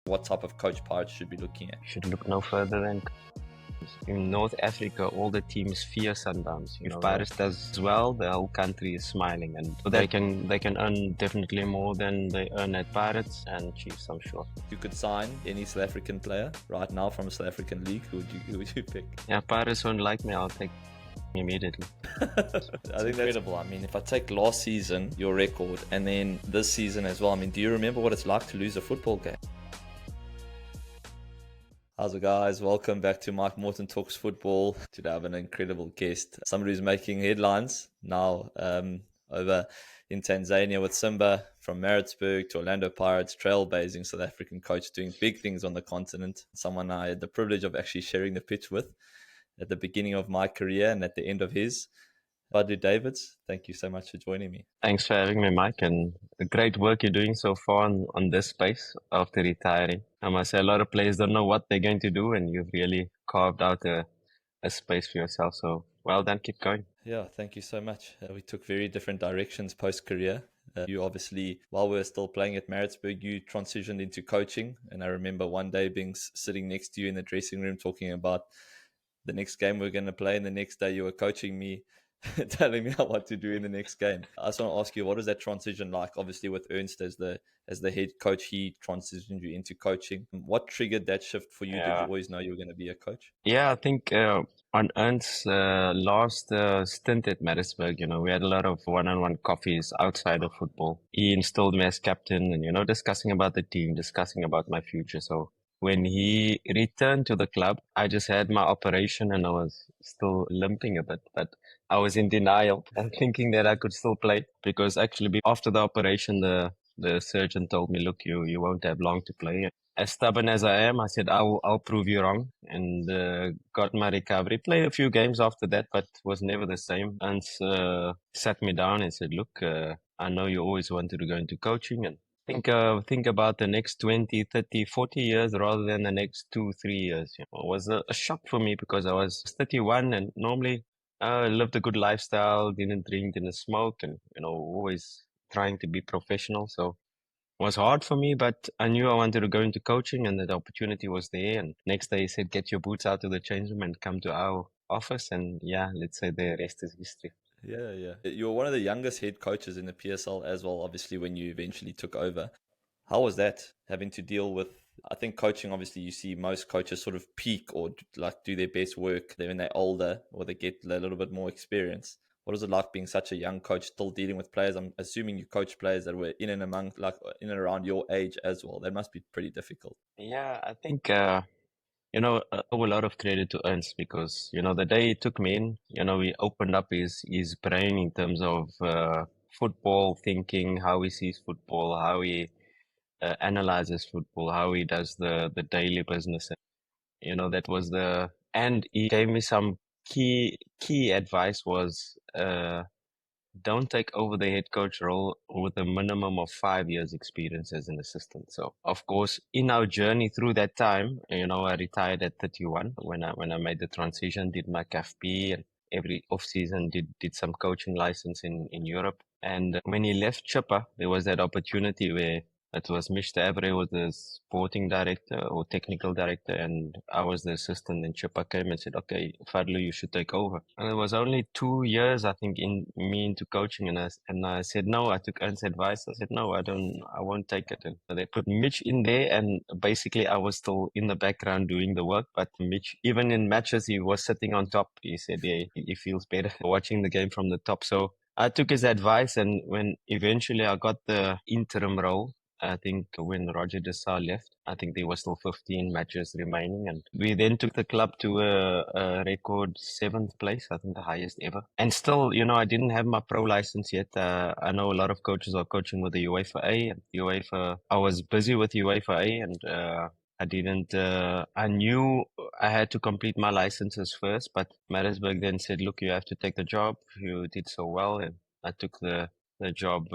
What type of coach Pirates should be looking at? Should look no further than in North Africa. All the teams fear Sundowns. If Pirates does well, the whole country is smiling, and they can earn definitely more than they earn at Pirates and Chiefs, I'm sure. If you could sign any South African player right now from a South African league, who would you pick? Yeah, Pirates won't like me. I'll take immediately. I think that's incredible. I mean, if I take last season, your record, and then this season as well, I mean, do you remember what it's like to lose a football game? How's it, guys? Welcome back to Mike Morton Talks Football. Today I have an incredible guest, somebody who's making headlines now over in Tanzania with Simba, from Maritzburg to Orlando Pirates, trailblazing South African coach doing big things on the continent. Someone I had the privilege of actually sharing the pitch with at the beginning of my career and at the end of his. Fadlu Davids, thank you so much for joining me. Thanks for having me, Mike, and the great work you're doing so far on this space after retiring. I must say a lot of players don't know what they're going to do, and you've really carved out a space for yourself. So well done, keep going. Yeah, thank you so much. We took very different directions post-career. You obviously, while we were still playing at Maritzburg, you transitioned into coaching. And I remember one day being sitting next to you in the dressing room talking about the next game we're going to play. And the next day you were coaching me, telling me what to do in the next game. I just want to ask you, what is that transition like? Obviously with Ernst as the head coach, he transitioned you into coaching. What triggered that shift for you? Did you always know you were going to be a coach? Yeah, I think on Ernst's last stint at Maritzburg, we had a lot of one-on-one coffees outside of football. He installed me as captain and, discussing about the team, discussing about my future. So when he returned to the club, I just had my operation and I was still limping a bit, but I was in denial and thinking that I could still play, because actually after the operation, the surgeon told me, look, you won't have long to play. As stubborn as I am, I said, I'll prove you wrong, and got my recovery. Played a few games after that, but was never the same. And sat me down and said, look, I know you always wanted to go into coaching, and think about the next 20, 30, 40 years rather than the next 2, 3 years. It was a shock for me because I was 31 and normally lived a good lifestyle, didn't drink, didn't smoke, and, always trying to be professional. So it was hard for me, but I knew I wanted to go into coaching and the opportunity was there. And next day he said, get your boots out of the change room and come to our office. And yeah, let's say the rest is history. Yeah. You were one of the youngest head coaches in the PSL as well, obviously, when you eventually took over. How was that, having to deal with, I think coaching, obviously you see most coaches sort of peak or like do their best work when they're older or they get a little bit more experience. What was it like being such a young coach, still dealing with players? I'm assuming you coach players that were in and around your age as well. That must be pretty difficult. Yeah, I think, I owe a lot of credit to Ernst because, the day he took me in, we opened up his brain in terms of football thinking, how he sees football, how he analyzes football, how he does the daily business. That was and he gave me some key advice was, don't take over the head coach role with a minimum of 5 years experience as an assistant. So of course, in our journey through that time, I retired at 31 when I made the transition, did my CAF and every off season did some coaching license in Europe. And when he left Chippa, there was that opportunity where it was Mr. Abre was the sporting director or technical director, and I was the assistant. And Chippa came and said, okay, Fadlu, you should take over. And it was only 2 years, I think, into coaching. And I said, no, I took Ernst's advice. I said, no, I won't take it. And they put Mitch in there. And basically I was still in the background doing the work. But Mitch, even in matches, he was sitting on top. He said, yeah, he feels better watching the game from the top. So I took his advice. And when eventually I got the interim role, I think when Roger Desau left, I think there were still 15 matches remaining. And we then took the club to a record 7th place, I think the highest ever. And still, I didn't have my pro license yet. I know a lot of coaches are coaching with the UEFA A. And I was busy with UEFA A and I knew I had to complete my licenses first, but Maritzburg then said, look, you have to take the job. You did so well. And I took the job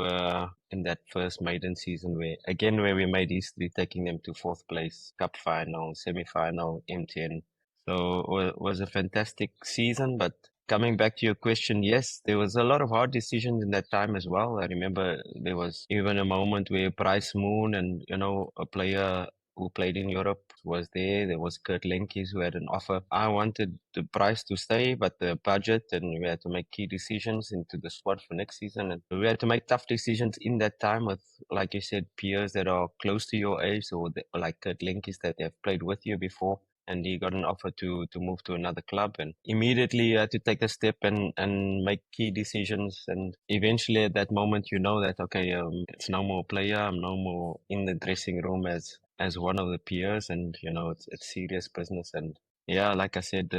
in that first maiden season where we made history, taking them to 4th place, cup final, semi-final, MTN. So it was a fantastic season. But coming back to your question, yes, there was a lot of hard decisions in that time as well. I remember there was even a moment where Bryce Moon and, a player who played in Europe was there. There was Kurt Lenkis who had an offer. I wanted the price to stay, but the budget, and we had to make key decisions into the squad for next season. And we had to make tough decisions in that time with, like you said, peers that are close to your age, or like Kurt Lenkis that have played with you before. And he got an offer to move to another club, and immediately you had to take a step and make key decisions. And eventually at that moment, you know that, okay, it's no more player. I'm no more in the dressing room as one of the peers, and you know it's serious business. And yeah, like I said,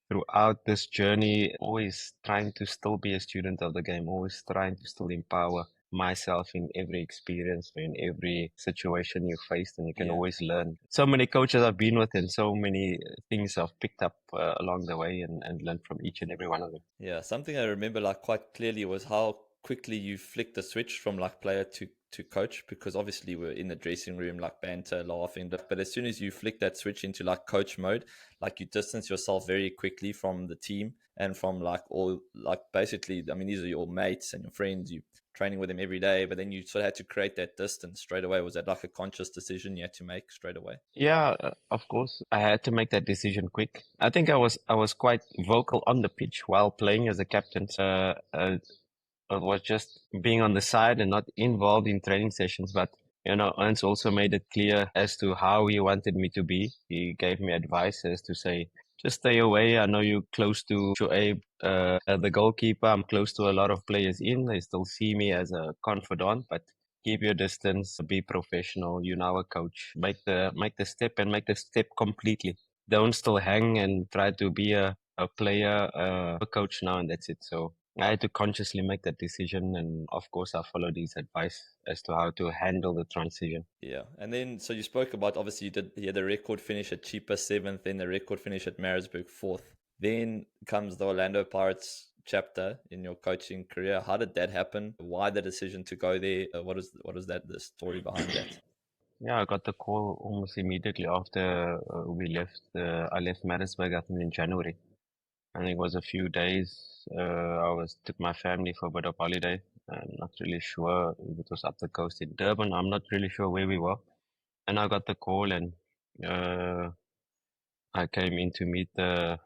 throughout this journey, always trying to still be a student of the game, always trying to still empower myself in every experience, in every situation you faced, and you can Yeah. always learn. So many coaches I've been with, and so many things I've picked up along the way, and learned from each and every one of them. Yeah, something I remember like quite clearly was how quickly you flicked the switch from like player to coach, because obviously we're in the dressing room like banter, laughing, but as soon as you flick that switch into like coach mode, like you distance yourself very quickly from the team and from like all like basically, I mean, these are your mates and your friends, you training with them every day, but then you sort of had to create that distance straight away. Was that like a conscious decision you had to make straight away? Yeah, of course. I had to make that decision quick. I think I was quite vocal on the pitch while playing as a captain. It was just being on the side and not involved in training sessions. But you know, Ernst also made it clear as to how he wanted me to be. He gave me advice as to say, just stay away. I know you're close to Shoaib, the goalkeeper. I'm close to a lot of players in. They still see me as a confidant, but keep your distance, be professional. You're now a coach. Make the step, and make the step completely. Don't still hang and try to be a player, a coach now, and that's it. So I had to consciously make that decision, and of course, I followed his advice as to how to handle the transition. Yeah, and then so you spoke about obviously you had the record finish at Cheaper seventh, then the record finish at Maritzburg fourth. Then comes the Orlando Pirates chapter in your coaching career. How did that happen? Why the decision to go there? What is that the story behind that? Yeah, I got the call almost immediately after we left. I left Maritzburg, I think, in January. I think it was a few days. I took my family for a bit of holiday. I'm not really sure if it was up the coast in Durban. I'm not really sure where we were. And I got the call, and uh, I came in to meet the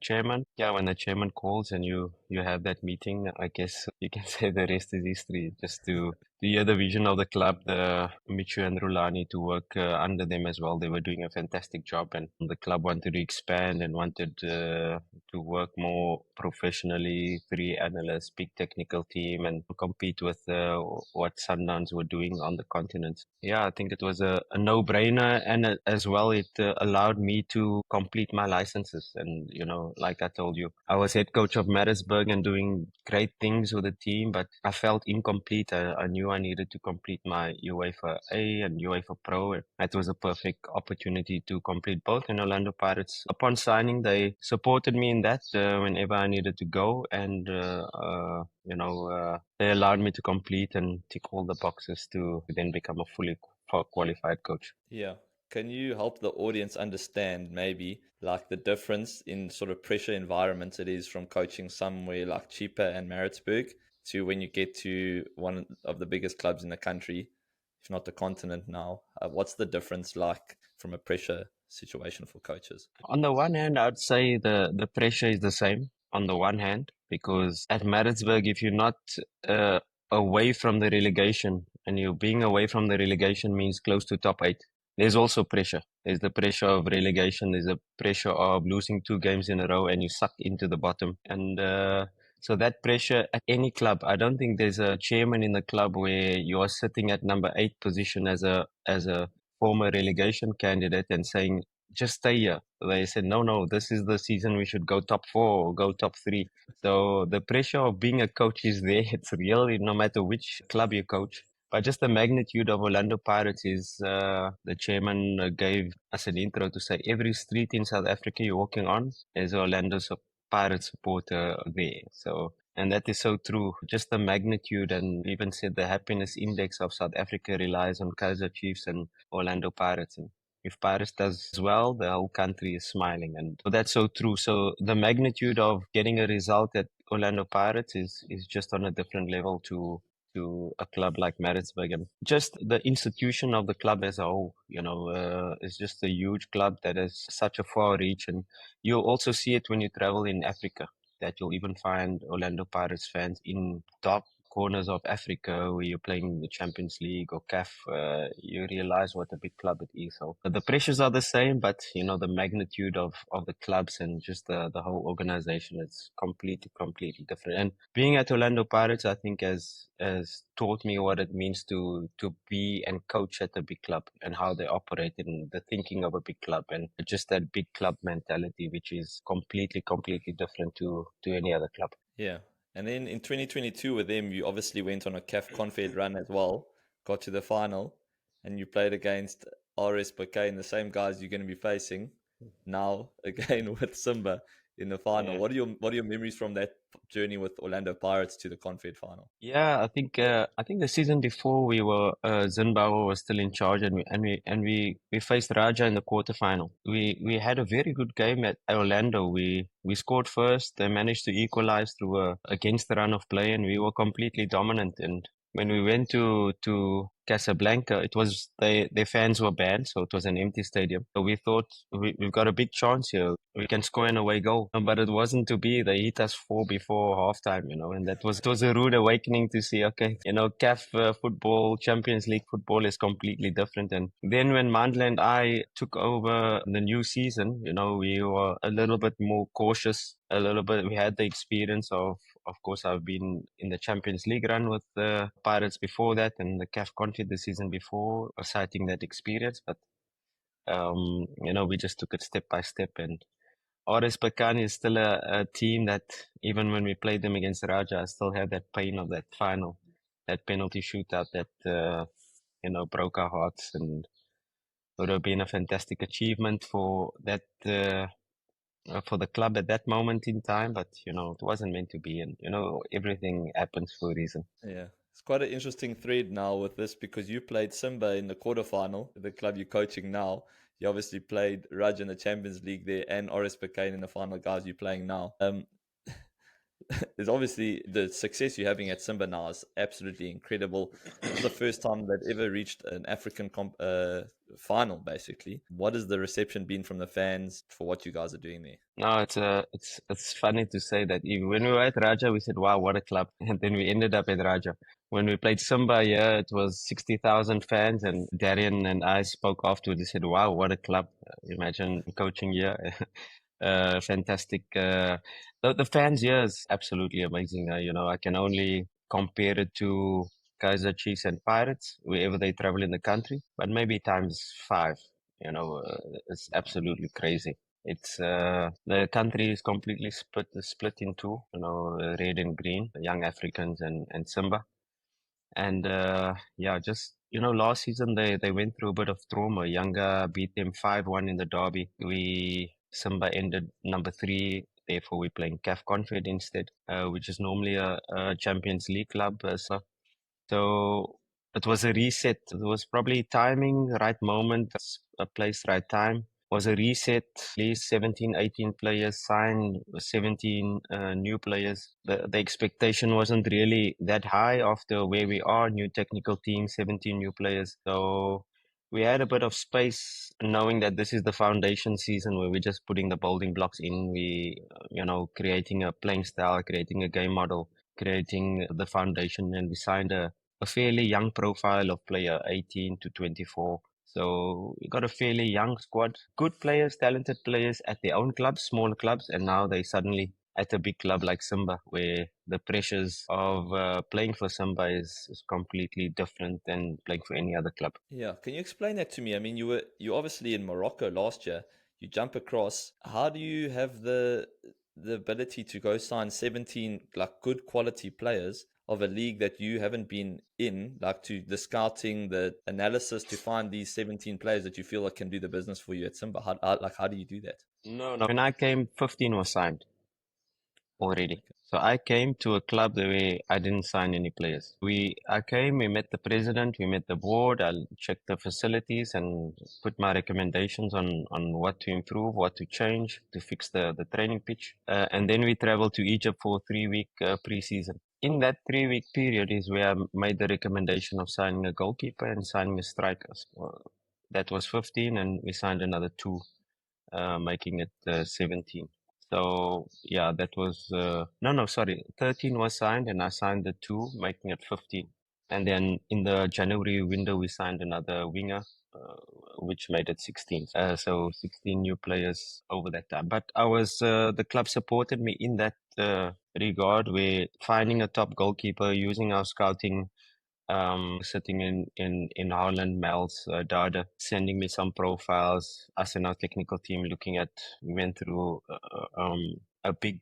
chairman. Yeah, when the chairman calls and you have that meeting, I guess you can say the rest is history. Just to hear the vision of the club, the Michu and Rulani, to work under them as well. They were doing a fantastic job, and the club wanted to expand and wanted to work more professionally. Three analysts, big technical team, and compete with what Sundowns were doing on the continent. Yeah, I think it was a no-brainer, and as well, it allowed me to complete my licenses. And you know, like I told you, I was head coach of Maritzburg and doing great things with the team, but I felt incomplete. I knew I needed to complete my UEFA A and UEFA Pro. It was a perfect opportunity to complete both. And Orlando Pirates, upon signing, they supported me in that whenever I needed to go, and they allowed me to complete and tick all the boxes to then become a fully qualified coach. Yeah. Can you help the audience understand maybe like the difference in sort of pressure environments it is from coaching somewhere like Cheaper and Maritzburg to when you get to one of the biggest clubs in the country, if not the continent now? What's the difference like from a pressure situation for coaches? On the one hand, I'd say the pressure is the same on the one hand, because at Maritzburg, if you're not uh, away from the relegation, and you being away from the relegation means close to top eight, there's also pressure. There's the pressure of relegation. There's the pressure of losing two games in a row and you suck into the bottom. And so that pressure at any club, I don't think there's a chairman in the club where you are sitting at number eight position as a former relegation candidate and saying, just stay here. They said, no, no, this is the season we should go top four or go top three. So the pressure of being a coach is there. It's real, no matter which club you coach. But just the magnitude of Orlando Pirates is the chairman gave us an intro to say every street in South Africa you're walking on is Orlando Pirates supporter there. So, and that is so true. Just the magnitude, and even said the happiness index of South Africa relies on Kaizer Chiefs and Orlando Pirates. And if Paris does well, the whole country is smiling. And that's so true. So the magnitude of getting a result at Orlando Pirates is just on a different level to to a club like Maritzburg, and just the institution of the club as a whole, is just a huge club that has such a far reach. And you'll also see it when you travel in Africa, that you'll even find Orlando Pirates fans in top corners of Africa where you're playing the Champions League or CAF. You realize what a big club it is. So the pressures are the same, but the magnitude of the clubs and just the whole organization is completely different. And being at Orlando Pirates, I think has taught me what it means to be and coach at a big club and how they operate and the thinking of a big club and just that big club mentality, which is completely different to any other club. Yeah. And then in 2022 with them, you obviously went on a CAF Confed run as well, got to the final, and you played against RS Bakane, the same guys you're going to be facing now again with Simba in the final. Yeah. What are your memories from that journey with Orlando Pirates to the Confed final? Yeah, I think the season before we were Zimbabwe was still in charge, and we faced Raja in the quarterfinal. We had a very good game at Orlando. We scored first. They managed to equalize through against the run of play, and we were completely dominant. And when we went to Casablanca, it was their fans were banned, so it was an empty stadium. So we thought we've got a big chance here. We can score an away goal, but it wasn't to be. They hit us 4 before halftime, and that was it was a rude awakening to see. Okay, CAF football, Champions League football is completely different. And then when Mandla and I took over the new season, we were a little bit more cautious. A little bit, we had the experience of course, I've been in the Champions League run with the Pirates before that, and the CAF Confed the season before, citing that experience. But we just took it step by step, and RS Berkane is still a team that even when we played them against Raja, I still have that pain of that final, that penalty shootout that broke our hearts, and would have been a fantastic achievement for that. For the club at that moment in time, but it wasn't meant to be, and everything happens for a reason. Yeah. It's quite an interesting thread now with this because you played Simba in the quarterfinal, the club you're coaching now. You obviously played Raj in the Champions League there and RS Berkane in the final, guys you're playing now. There's obviously the success you're having at Simba now is absolutely incredible. This is the first time they've ever reached an African final, basically. What has the reception been from the fans for what you guys are doing there? No, it's funny to say that when we were at Raja, we said, "Wow, what a club!" And then we ended up at Raja. When we played Simba, yeah, it was 60,000 fans, and Darian and I spoke afterwards. He said, "Wow, what a club! Imagine coaching here." Fantastic. The fans here is absolutely amazing. I can only compare it to Kaiser Chiefs and Pirates wherever they travel in the country, but maybe times 5. It's absolutely crazy. It's the country is completely split in two. Red and green, the young Africans and Simba. And yeah, just last season they went through a bit of trauma. Younger beat them 5-1 in the derby. We Simba ended number 3. Therefore, we're playing CAF Confed instead, which is normally a Champions League club. So it was a reset. It was probably timing, right moment, a place, right time. Was a reset. At least 17, 18 players signed, 17 new players. The expectation wasn't really that high after where we are. New technical team, 17 new players. So we had a bit of space knowing that this is the foundation season where we're just putting the building blocks in. Creating a playing style, creating a game model, creating the foundation, and we signed a fairly young profile of player, 18 to 24. So we got a fairly young squad, good players, talented players at their own clubs, smaller clubs, and now they suddenly at a big club like Simba, where the pressures of playing for Simba is completely different than playing for any other club. Yeah, can you explain that to me? I mean, you obviously in Morocco last year. You jump across. How do you have the ability to go sign 17 like good quality players of a league that you haven't been in, like to the scouting, the analysis to find these 17 players that you feel like can do the business for you at Simba? How do you do that? No. When I came, 15 was signed already. Okay. So I came to a club the way I didn't sign any players. I came, we met the president, we met the board, I checked the facilities and put my recommendations on what to improve, what to change, to fix the training pitch. And then we traveled to Egypt for a 3-week pre-season. in that 3-week period is where I made the recommendation of signing a goalkeeper and signing a striker. That was 15, and we signed another two, making it 17. So yeah, that was no, sorry, 13 was signed, and I signed the two, making it 15. And then in the January window, we signed another winger, uh, which made it 16. So 16 new players over that time. But the club supported me in that regard, where finding a top goalkeeper, using our scouting, sitting in Holland, Mel's data, sending me some profiles. Us and our technical team we went through a big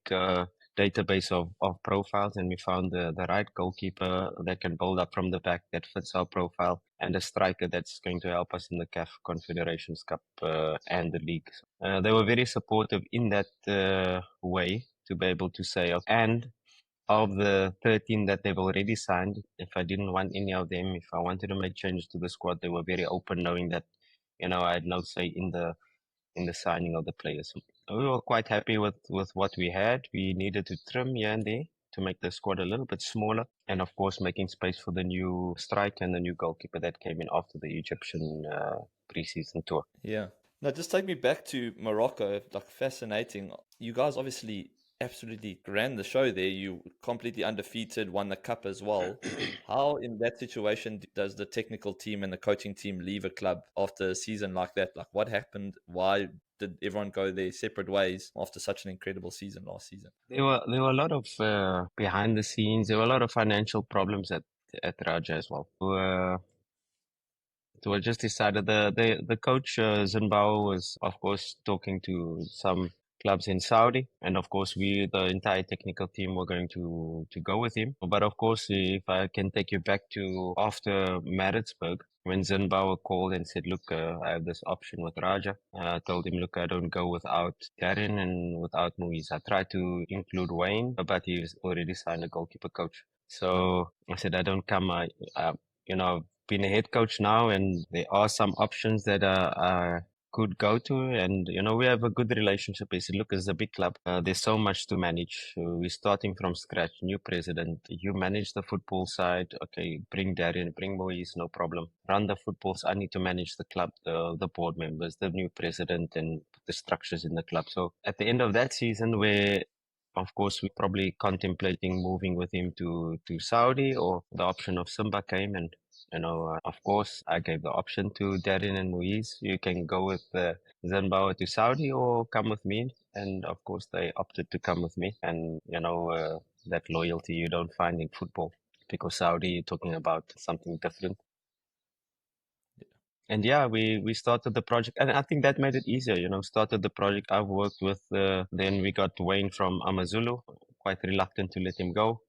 database of profiles, and we found the right goalkeeper that can build up from the back, that fits our profile, and a striker that's going to help us in the CAF Confederation Cup and the league. They were very supportive in that way, to be able to say, and of the 13 that they've already signed, if I didn't want any of them, if I wanted to make changes to the squad, they were very open, knowing that, I had no say in the signing of the players. We were quite happy with what we had. We needed to trim here and there to make the squad a little bit smaller, and of course making space for the new striker and the new goalkeeper that came in after the Egyptian preseason tour. Yeah. Now, just take me back to Morocco. Like, fascinating. You guys obviously absolutely ran the show there. You completely undefeated, won the cup as well. How, in that situation, does the technical team and the coaching team leave a club after a season like that? Like, what happened? Why did everyone go their separate ways after such an incredible season last season? There were a lot of behind the scenes. There were a lot of financial problems at Raja as well. So I just decided the coach Zimbabwe was, of course, talking to some clubs in Saudi, and of course the entire technical team, were going to go with him. But of course, if I can take you back to after Maritzburg, when Zimbabwe called and said, "Look, I have this option with Raja," I told him, "Look, I don't go without Darren and without Moise. I tried to include Wayne, but he's already signed a goalkeeper coach." So I said, "I don't come. You know, been a head coach now, and there are some options that I could go to, and we have a good relationship." He said, "Look, it's a big club. There's so much to manage. We're starting from scratch. New president. You manage the football side. Okay, bring Darren, bring Moise, no problem. Run the footballs. I need to manage the club, the board members, the new president, and the structures in the club." So at the end of that season, where of course, we're probably contemplating moving with him to Saudi, or the option of Simba came, and of course, I gave the option to Darren and Moise. You can go with Zimbabwe to Saudi or come with me. And of course, they opted to come with me. And, that loyalty you don't find in football, because Saudi, you're talking about something different. And yeah, we started the project, and I think that made it easier. Started the project. I've worked with. Then we got Wayne from Amazulu. Quite reluctant to let him go.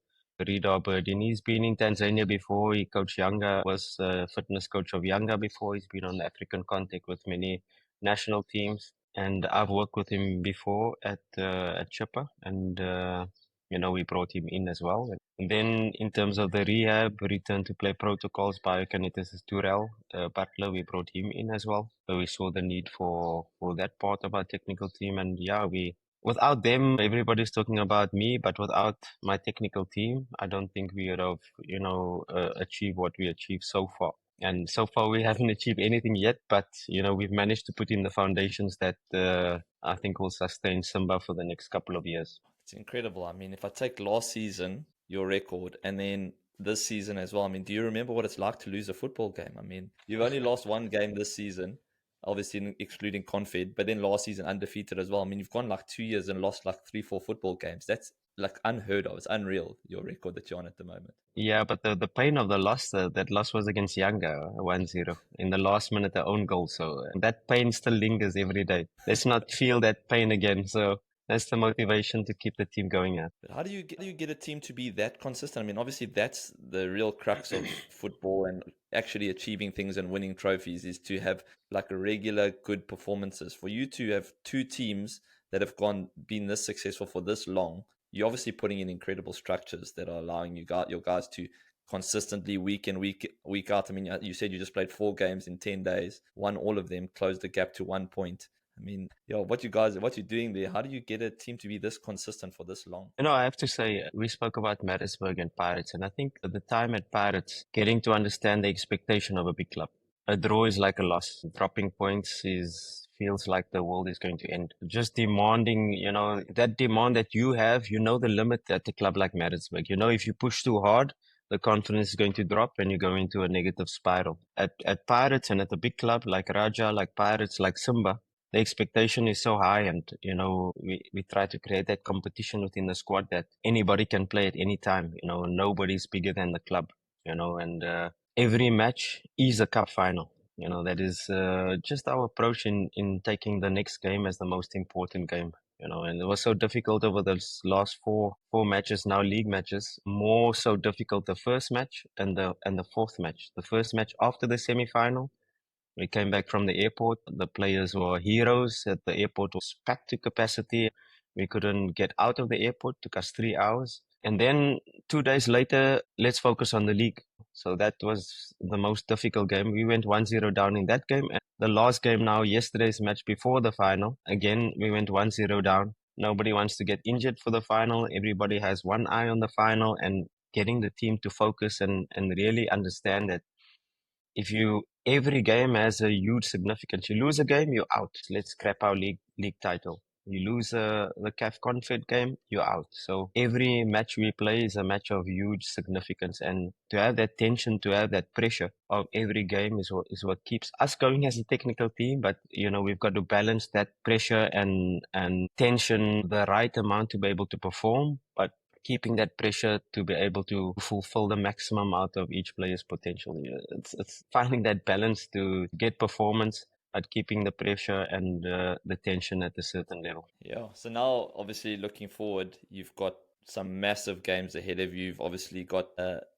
Rida Burdin. He's been in Tanzania before. He coached Yanga. Was fitness coach of Yanga before. He's been on the African contact with many national teams, and I've worked with him before at Chippa, and we brought him in as well. And then in terms of the rehab, return to play protocols, biokineticist Turel Butler, we brought him in as well. So we saw the need for that part of our technical team. And yeah, without them, everybody's talking about me, but without my technical team, I don't think we would have, achieved what we achieved so far. And so far, we haven't achieved anything yet, but we've managed to put in the foundations that I think will sustain Simba for the next couple of years. It's incredible. I mean, if I take last season, your record, and then this season as well, I mean, do you remember what it's like to lose a football game? I mean, you've only lost one game this season, obviously excluding Confed, but then last season undefeated as well. I mean, you've gone like 2 years and lost like 3, 4 football games. That's like unheard of. It's unreal, your record that you're on at the moment. Yeah, but the pain of the loss, that loss was against Yanga, 1-0 in the last minute, their own goal. So that pain still lingers every day. Let's not feel that pain again. So that's the motivation to keep the team going at. But how do you get a team to be that consistent? I mean, obviously that's the real crux of football and actually achieving things and winning trophies, is to have like a regular good performances. For you to have two teams that have been this successful for this long, you're obviously putting in incredible structures that are allowing your guys to consistently week in week out. I mean, you said you just played 4 games in 10 days, won all of them, closed the gap to 1 point. I mean, what you're doing there, how do you get a team to be this consistent for this long? I have to say, we spoke about Maritzburg and Pirates, and I think at the time at Pirates, getting to understand the expectation of a big club. A draw is like a loss. Dropping points is feels like the world is going to end. Just demanding, that demand that you have, the limit at a club like Maritzburg. If you push too hard, the confidence is going to drop and you go into a negative spiral. At Pirates and at a big club like Raja, like Pirates, like Simba, the expectation is so high, and we try to create that competition within the squad that anybody can play at any time. Nobody's bigger than the club. And every match is a cup final. That is just our approach in taking the next game as the most important game. And it was so difficult over those last four matches, now league matches. More so difficult the first match and the fourth match. The first match after the semi-final, we came back from the airport. The players were heroes. At the airport was packed to capacity. We couldn't get out of the airport. Took us 3 hours. And then 2 days later, let's focus on the league. So that was the most difficult game. We went 1-0 down in that game. And the last game now, yesterday's match before the final, again, we went 1-0 down. Nobody wants to get injured for the final. Everybody has one eye on the final, and getting the team to focus and really understand that every game has a huge significance. You lose a game, you're out. Let's scrap our league title. You lose the CAF Confed game, you're out. So every match we play is a match of huge significance, and to have that tension, to have that pressure of every game is what keeps us going as a technical team. But we've got to balance that pressure and tension the right amount to be able to perform, but keeping that pressure to be able to fulfill the maximum out of each player's potential. It's finding that balance to get performance, but keeping the pressure and the tension at a certain level. Yeah. So now, obviously, looking forward, you've got some massive games ahead of you. You've obviously got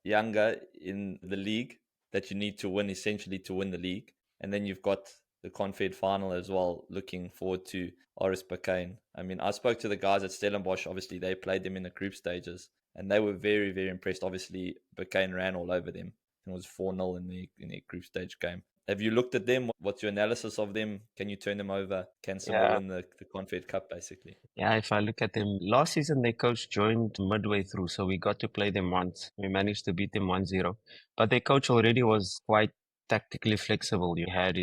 Younger in the league that you need to win, essentially, to win the league. And then you've got the Confed final as well, looking forward to Oris Bakane. I mean, I spoke to the guys at Stellenbosch. Obviously, they played them in the group stages, and they were very, very impressed. Obviously, Bakane ran all over them. It was 4-0 in the group stage game. Have you looked at them? What's your analysis of them? Can you turn them over? Can Simba Yeah. win the Confed Cup, basically? Yeah, if I look at them, last season their coach joined midway through, so we got to play them once. We managed to beat them 1-0. But their coach already was quite tactically flexible. He had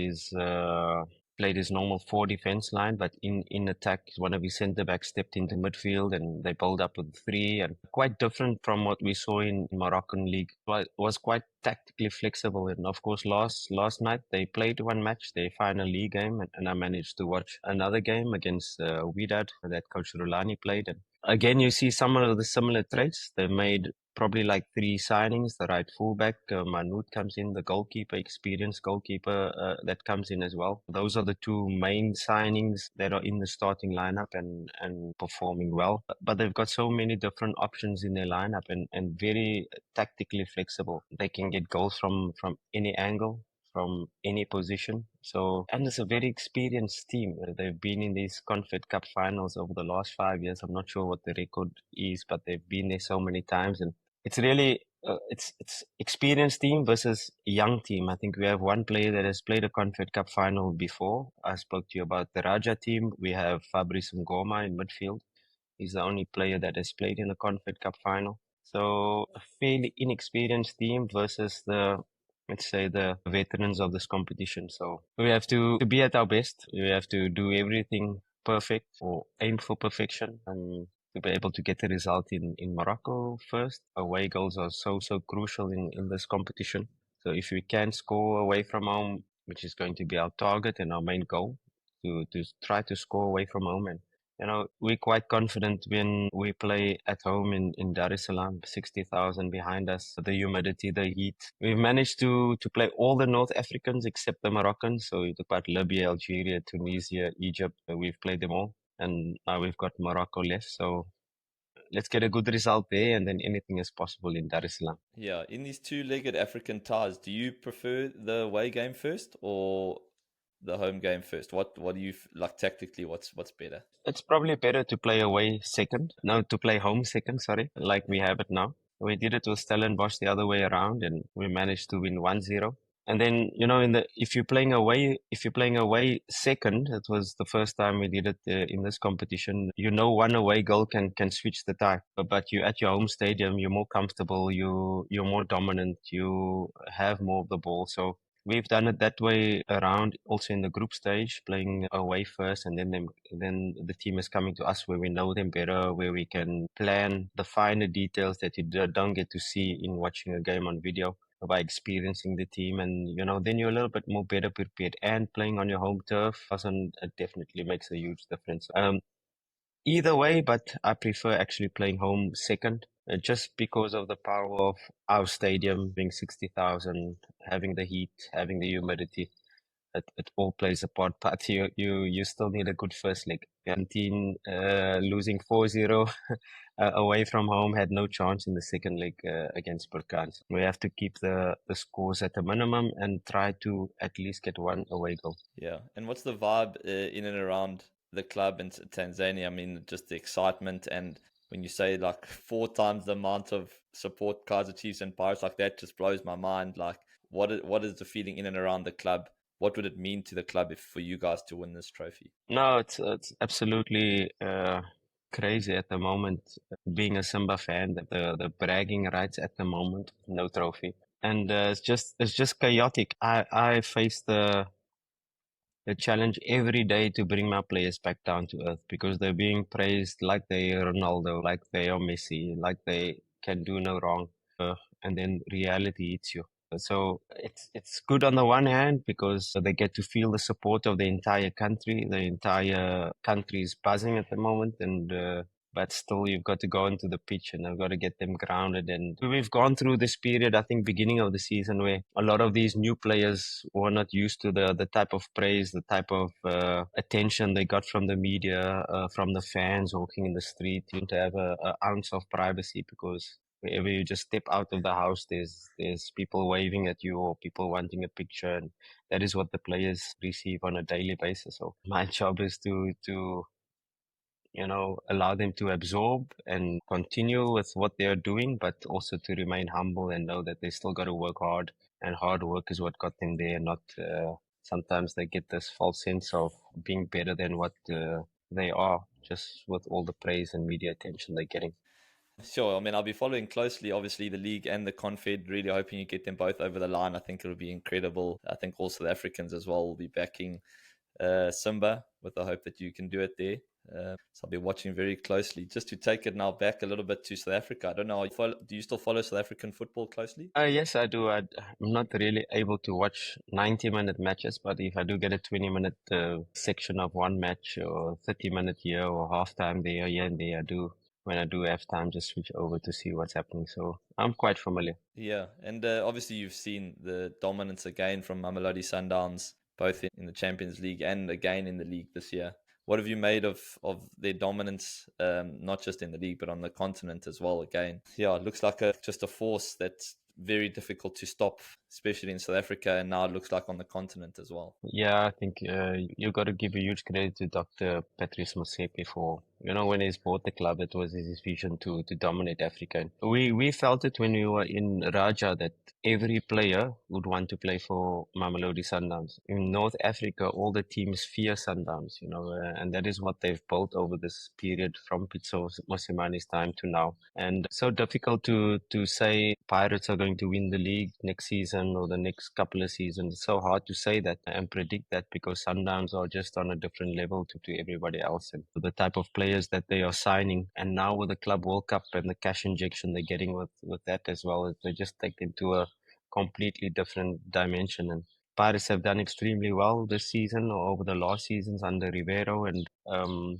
played his normal four defense line, but in attack, one of his centre backs stepped into midfield and they built up with three, and quite different from what we saw in Moroccan league. It was quite tactically flexible. And of course, last night they played one match, their final league game, and I managed to watch another game against Wydad that Coach Rulani played. And again, you see some of the similar traits. They made probably like three signings. The right fullback, Manut comes in, the goalkeeper, experienced goalkeeper that comes in as well. Those are the two main signings that are in the starting lineup and performing well. But they've got so many different options in their lineup and very tactically flexible. They can get goals from any angle, from any position. So, and it's a very experienced team. They've been in these Confed Cup finals over the last 5 years. I'm not sure what the record is, but they've been there so many times, and it's really it's experienced team versus young team. I think we have one player that has played a Confed Cup final before. I spoke to you about the Raja team. We have Fabrice Ngoma in midfield. He's the only player that has played in a Confed Cup final. So a fairly inexperienced team versus let's say the veterans of this competition. So we have to be at our best. We have to do everything perfect or aim for perfection and to be able to get the result in Morocco first. Away goals are so crucial in this competition. So if we can score away from home, which is going to be our target and our main goal, to try to score away from home. And we're quite confident when we play at home in Dar es Salaam, 60,000 behind us, the humidity, the heat. We've managed to play all the North Africans except the Moroccans. So you talk about Libya, Algeria, Tunisia, Egypt. We've played them all. And now we've got Morocco left. So let's get a good result there, and then anything is possible in Dar es Salaam. Yeah, in these two-legged African ties, do you prefer the away game first or the home game first? What do you like tactically? What's better? It's probably better to play away second. No, to play home second, sorry, like we have it now. We did it with Stellenbosch the other way around, and we managed to win 1-0. And then, if you're playing away second, it was the first time we did it in this competition. One away goal can switch the tide. But you at your home stadium, you're more comfortable. You're more dominant. You have more of the ball. So we've done it that way around. Also in the group stage, playing away first, and then the team is coming to us where we know them better, where we can plan the finer details that you don't get to see in watching a game on video by experiencing the team, and then you're a little bit more better prepared, and playing on your home turf doesn't it definitely makes a huge difference. Either way, but I prefer actually playing home second, just because of the power of our stadium being 60,000, having the heat, having the humidity. It all plays a part, but you still need a good first leg. 17 losing 4-0 away from home, had no chance in the second leg against Burkans. We have to keep the scores at a minimum and try to at least get one away goal. Yeah. And what's the vibe in and around the club in Tanzania? I mean, just the excitement, and when you say like 4 times the amount of support Kaizer Chiefs and Pirates, like that just blows my mind. Like, what is the feeling in and around the club? What would it mean to the club if for you guys to win this trophy? No, it's absolutely crazy at the moment. Being a Simba fan, the bragging rights at the moment, no trophy, and it's just chaotic. I face the challenge every day to bring my players back down to earth, because they're being praised like they are Ronaldo, like they are Messi, like they can do no wrong, and then reality hits you. So it's good on the one hand because they get to feel the support of the entire country. The entire country is buzzing at the moment, and but still you've got to go into the pitch and I've got to get them grounded. And we've gone through this period, I think, beginning of the season, where a lot of these new players were not used to the type of praise, the type of attention they got from the media, from the fans walking in the street. You need to have a ounce of privacy, because wherever you just step out of the house, there's people waving at you or people wanting a picture, and that is what the players receive on a daily basis. So my job is to allow them to absorb and continue with what they're doing, but also to remain humble and know that they still got to work hard, and hard work is what got them there. Not sometimes they get this false sense of being better than what they are, just with all the praise and media attention they're getting. Sure. I mean, I'll be following closely, obviously, the league and the Confed, really hoping you get them both over the line. I think it'll be incredible. I think all South Africans as well will be backing Simba with the hope that you can do it there. So I'll be watching very closely. Just to take it now back a little bit to South Africa, I don't know, do you still follow South African football closely? Yes, I do. I'm not really able to watch 90-minute matches, but if I do get a 20-minute section of one match, or 30-minute here, or halftime there, here and there, I do. When I do have time, just switch over to see what's happening. So I'm quite familiar. Yeah, and obviously you've seen the dominance again from Mamelodi Sundowns, both in the Champions League and again in the league this year. What have you made of their dominance, not just in the league but on the continent as well? Again, yeah, it looks like just a force that's very difficult to stop, especially in South Africa, and now it looks like on the continent as well. Yeah, I think you got to give a huge credit to Dr. Patrice Motsepe for, when he's bought the club, it was his vision to dominate Africa. And we felt it when we were in Raja, that every player would want to play for Mamelodi Sundowns. In North Africa, all the teams fear Sundowns, and that is what they've built over this period from Pitso Mosimani's time to now. And so difficult to say Pirates are going to win the league next season or the next couple of seasons. It's so hard to say that and predict that, because Sundowns are just on a different level to everybody else. And the type of players that they are signing, and now with the Club World Cup and the cash injection they're getting with that as well, they just take them to a completely different dimension. And Pirates have done extremely well this season, or over the last seasons under Rivero, and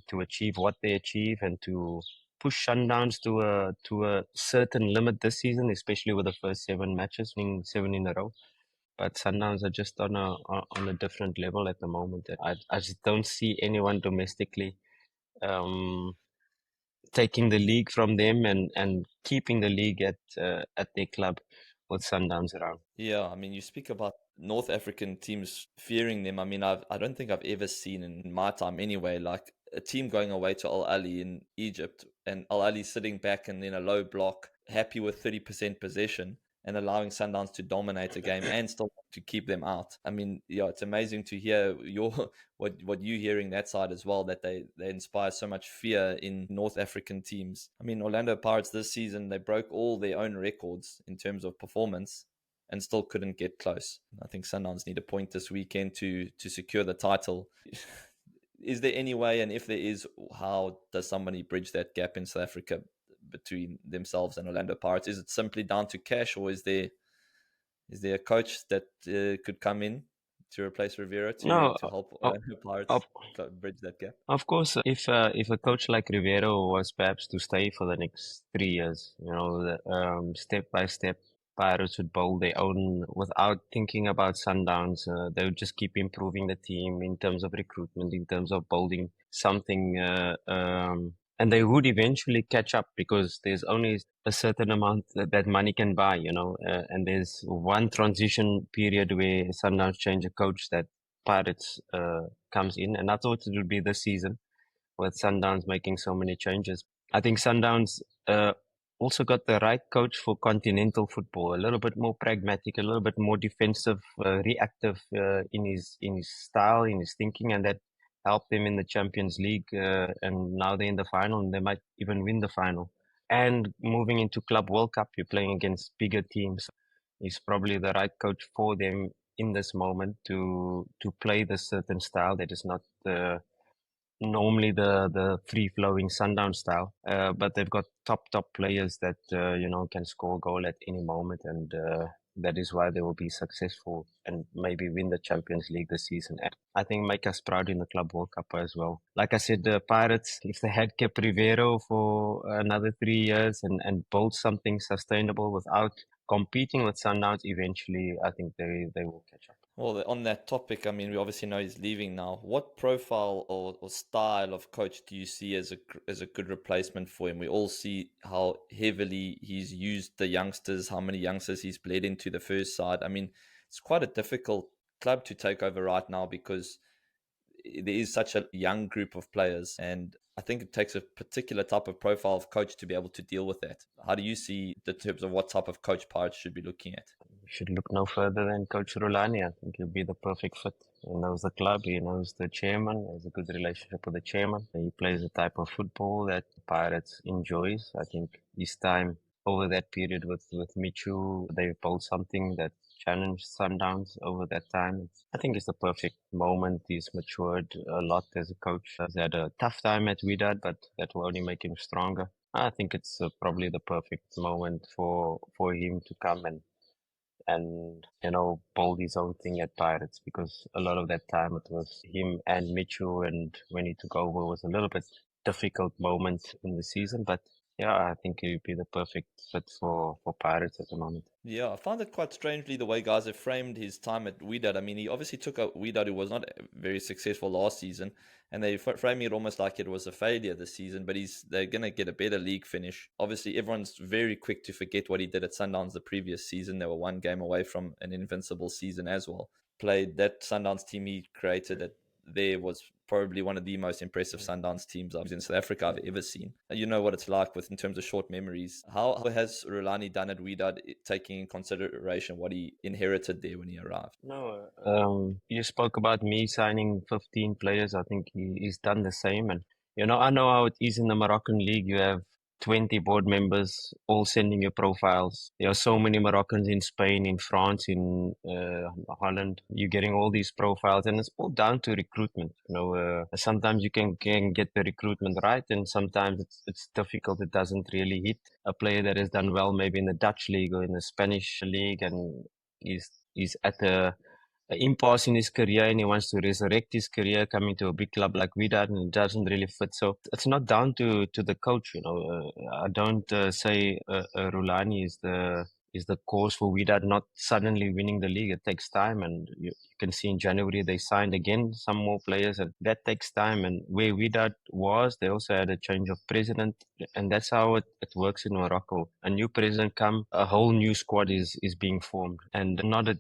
to achieve what they achieve and to push Sundowns to a certain limit this season, especially with the first 7 matches, winning 7 in a row. But Sundowns are just on a different level at the moment. I just don't see anyone domestically um, taking the league from them, and keeping the league at their club with Sundowns around. Yeah, I mean, you speak about North African teams fearing them. I mean, I don't think I've ever seen in my time anyway, like a team going away to Al Ali in Egypt and Al Ali sitting back and in a low block, happy with 30% possession, and allowing Sundowns to dominate the game and still to keep them out. I mean, yeah, it's amazing to hear what you're hearing that side as well, that they inspire so much fear in North African teams. I mean, Orlando Pirates this season, they broke all their own records in terms of performance and still couldn't get close. I think Sundowns need a point this weekend to secure the title. Is there any way, and if there is, how does somebody bridge that gap in South Africa between themselves and Orlando Pirates? Is it simply down to cash, or is there a coach that could come in to replace Rivera to No, help of, Orlando Pirates of bridge that gap? of course, if a coach like Rivero was perhaps to stay for the next 3 years, step by step, Pirates would build their own without thinking about Sundowns. They would just keep improving the team in terms of recruitment, in terms of building something, and they would eventually catch up because there's only a certain amount that money can buy, and there's one transition period where Sundowns change a coach that Pirates comes in, and I thought it would be this season with Sundowns making so many changes. I think Sundowns also got the right coach for continental football, a little bit more pragmatic, a little bit more defensive, reactive in his style, in his thinking, and that helped them in the Champions League. And now they're in the final, and they might even win the final. And moving into Club World Cup, you're playing against bigger teams. He's probably the right coach for them in this moment to play the certain style that is not normally the free flowing Sundown style. But they've got top players that can score a goal at any moment, and that is why they will be successful and maybe win the Champions League this season. And I think make us proud in the Club World Cup as well. Like I said, the Pirates, if they had kept Rivero for another 3 years and built something sustainable without competing with Sundowns, eventually I think they will catch up. Well, on that topic, I mean, we obviously know he's leaving now. What profile or style of coach do you see as a good replacement for him? We all see how heavily he's used the youngsters, how many youngsters he's bled into the first side. I mean, it's quite a difficult club to take over right now because there is such a young group of players, and I think it takes a particular type of profile of coach to be able to deal with that. How do you see the terms of what type of coach Pirates should be looking at? We should look no further than Coach Rulani. I think he'll be the perfect fit. He knows the club, he knows the chairman, he has a good relationship with the chairman. He plays the type of football that Pirates enjoys. I think his time over that period with Michu, they built something that challenged Sundowns over that time. I think it's the perfect moment. He's matured a lot as a coach. He's had a tough time at Wydad, but that will only make him stronger. I think it's probably the perfect moment for him to come and build his own thing at Pirates, because a lot of that time it was him and Michu, and when he took over was a little bit difficult moment in the season, but yeah, I think he would be the perfect fit for Pirates at the moment. Yeah, I found it quite strangely the way guys have framed his time at Wydad. I mean, he obviously took a Wydad who was not very successful last season, and they framing it almost like it was a failure this season. But they're going to get a better league finish. Obviously, everyone's very quick to forget what he did at Sundowns the previous season. They were one game away from an invincible season as well. Played that Sundowns team he created at there was probably one of the most impressive Sundowns teams I've in South Africa I've ever seen. You know what it's like with in terms of short memories. How has Rulani done at Wydad, taking in consideration what he inherited there when he arrived? No, you spoke about me signing 15 players. I think he's done the same. And, I know how it is in the Moroccan league. You have 20 board members all sending your profiles. There are so many Moroccans in Spain, in France, in Holland. You're getting all these profiles, and it's all down to recruitment. Sometimes you can get the recruitment right, and sometimes it's difficult. It doesn't really hit. A player that has done well, maybe in the Dutch league or in the Spanish league, and he's at a impasse in his career and he wants to resurrect his career coming to a big club like Wydad, and it doesn't really fit. So it's not down to the coach. I don't say Rulani is the cause for Wydad not suddenly winning the league. It takes time, and you can see in January they signed again some more players, and that takes time. And where Wydad was, they also had a change of president, and that's how it works in Morocco. A new president come, a whole new squad is being formed, and not a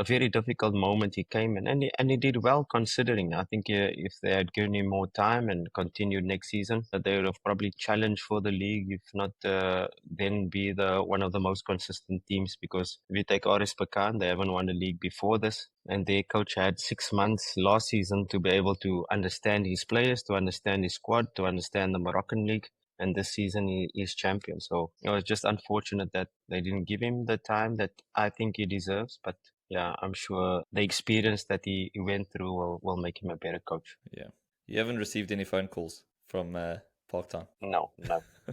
very difficult moment he came in, and he did well considering. I think if they had given him more time and continued next season, that they would have probably challenged for the league, if not then be one of the most consistent teams, because if you take RS Pekan, they haven't won a league before this, and their coach had 6 months last season to be able to understand his players, to understand his squad, to understand the Moroccan league. And this season he is champion. So it was just unfortunate that they didn't give him the time that I think he deserves. But yeah, I'm sure the experience that he went through will make him a better coach. Yeah. You haven't received any phone calls from Parktown? No,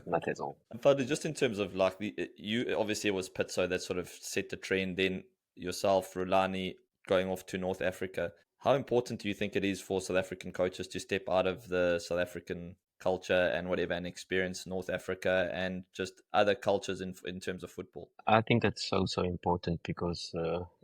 not at all. Fadlu, just in terms of like you obviously it was Pitso that sort of set the trend. Then yourself, Rulani, going off to North Africa. How important do you think it is for South African coaches to step out of the South African culture and whatever and experience North Africa and just other cultures in terms of football? I think it's so important because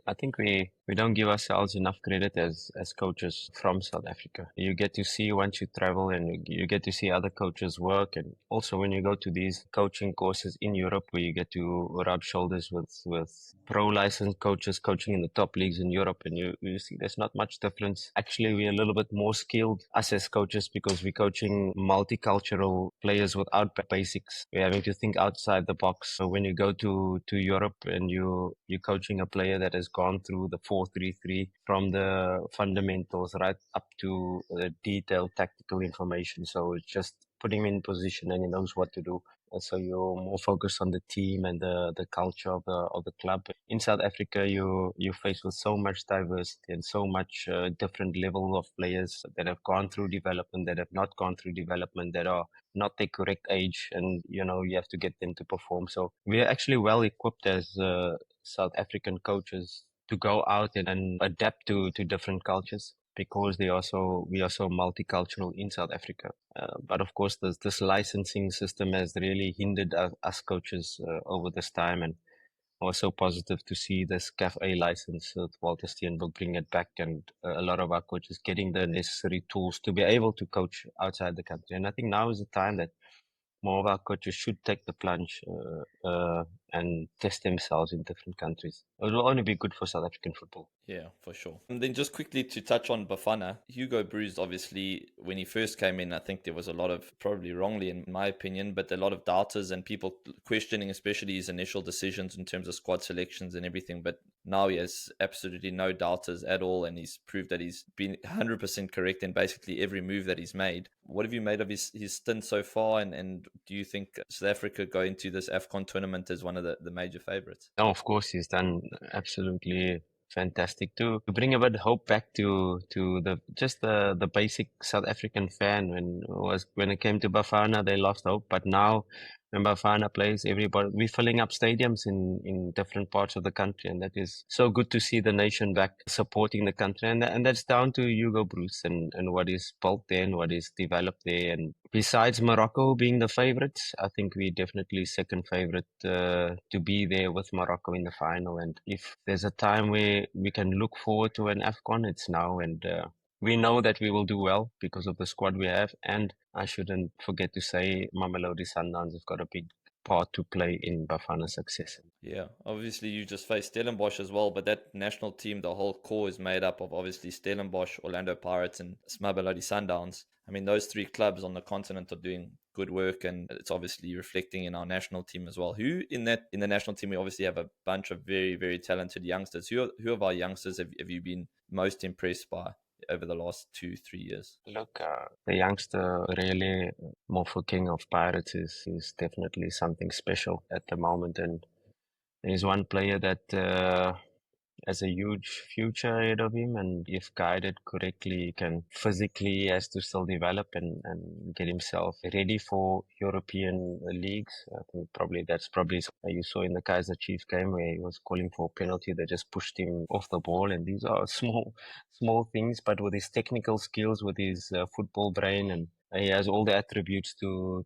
I think we don't give ourselves enough credit as coaches from South Africa. You get to see once you travel, and you get to see other coaches work, and also when you go to these coaching courses in Europe where you get to rub shoulders with pro licensed coaches coaching in the top leagues in Europe, and you see there's not much difference. Actually, we're a little bit more skilled us as coaches because we're coaching multicultural players without basics. We're having to think outside the box. So when you go to Europe and you're coaching a player that has gone through the 4-3-3 from the fundamentals right up to detailed tactical information. So it's just putting him in position and he knows what to do. And so you're more focused on the team and the culture of the club. In South Africa, you're faced with so much diversity and so much different level of players that have gone through development, that have not gone through development, that are not the correct age, and you have to get them to perform. So we are actually well equipped as South African coaches to go out and adapt to different cultures, because we are so multicultural in South Africa. But of course, this licensing system has really hindered us coaches over this time, and I was so positive to see this CAF A license with Walter Steenberg bring it back, and a lot of our coaches getting the necessary tools to be able to coach outside the country. And I think now is the time that more of our coaches should take the plunge and test themselves in different countries. It will only be good for South African football. Yeah, for sure. And then just quickly to touch on Bafana, Hugo Bruce, obviously, when he first came in, I think there was a lot of, probably wrongly in my opinion, but a lot of doubters and people questioning, especially his initial decisions in terms of squad selections and everything. But now he has absolutely no doubters at all, and he's proved that he's been 100% correct in basically every move that he's made. What have you made of his stint so far, and do you think South Africa going to this AFCON tournament is one of the major favourites? No, of course, he's done absolutely fantastic to bring a bit of hope back to the basic South African fan. When it came to Bafana, they lost hope, but now when Bafana plays, everybody, we're filling up stadiums in different parts of the country, and that is so good to see the nation back supporting the country, and that's down to Hugo Bruce and what is built there and what is developed there. And besides Morocco being the favorites, I think we're definitely second favorite to be there with Morocco in the final. And if there's a time where we can look forward to an AFCON, it's now. And we know that we will do well because of the squad we have. And I shouldn't forget to say Mamelodi Sundowns have got a big part to play in Bafana's success. Yeah, obviously you just faced Stellenbosch as well, but that national team, the whole core is made up of obviously Stellenbosch, Orlando Pirates, and Mamelodi Sundowns. I mean, those three clubs on the continent are doing good work, and it's obviously reflecting in our national team as well. Who in the national team, we obviously have a bunch of very, very talented youngsters. Who of our youngsters have you been most impressed by over the last 2-3 years? Look, the youngster really, Mofo King of Pirates, is definitely something special at the moment, and he's one player that has a huge future ahead of him, and if guided correctly, he can physically has to still develop and get himself ready for European leagues. I think that's probably you saw in the Kaizer Chiefs game where he was calling for a penalty. They just pushed him off the ball, and these are small things, but with his technical skills, with his football brain, and he has all the attributes to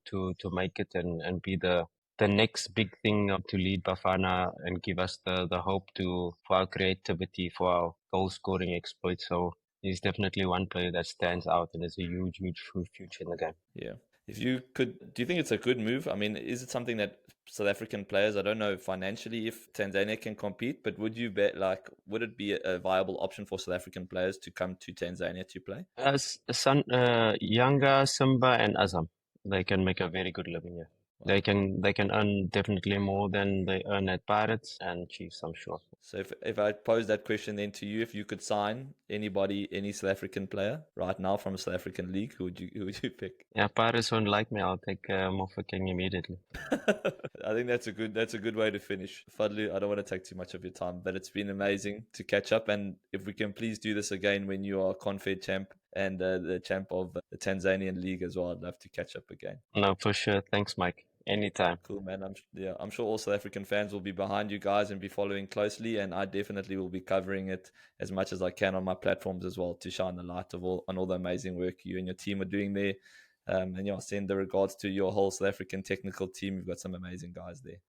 make it and be the next big thing to lead Bafana and give us the hope for our creativity, for our goal scoring exploits. So he's definitely one player that stands out and has a huge future in the game. Yeah. If you could, do you think it's a good move? I mean, is it something that South African players, I don't know financially if Tanzania can compete, but would it be a viable option for South African players to come to Tanzania to play? As Yanga, Simba, and Azam, they can make a very good living here. They can earn definitely more than they earn at Pirates and Chiefs, I'm sure. So if I pose that question then to you, if you could sign anybody, any South African player right now from a South African league, who would you pick? Yeah, Pirates won't like me. I'll take Mofokeng immediately. I think that's a good way to finish. Fadlu, I don't want to take too much of your time, but it's been amazing to catch up. And if we can please do this again when you are Confed champ and the champ of the Tanzanian league as well, I'd love to catch up again. No, for sure. Thanks, Mike. Anytime. Cool, man. I'm sure all South African fans will be behind you guys and be following closely, and I definitely will be covering it as much as I can on my platforms as well to shine the light on all the amazing work you and your team are doing there. And send the regards to your whole South African technical team. You've got some amazing guys there.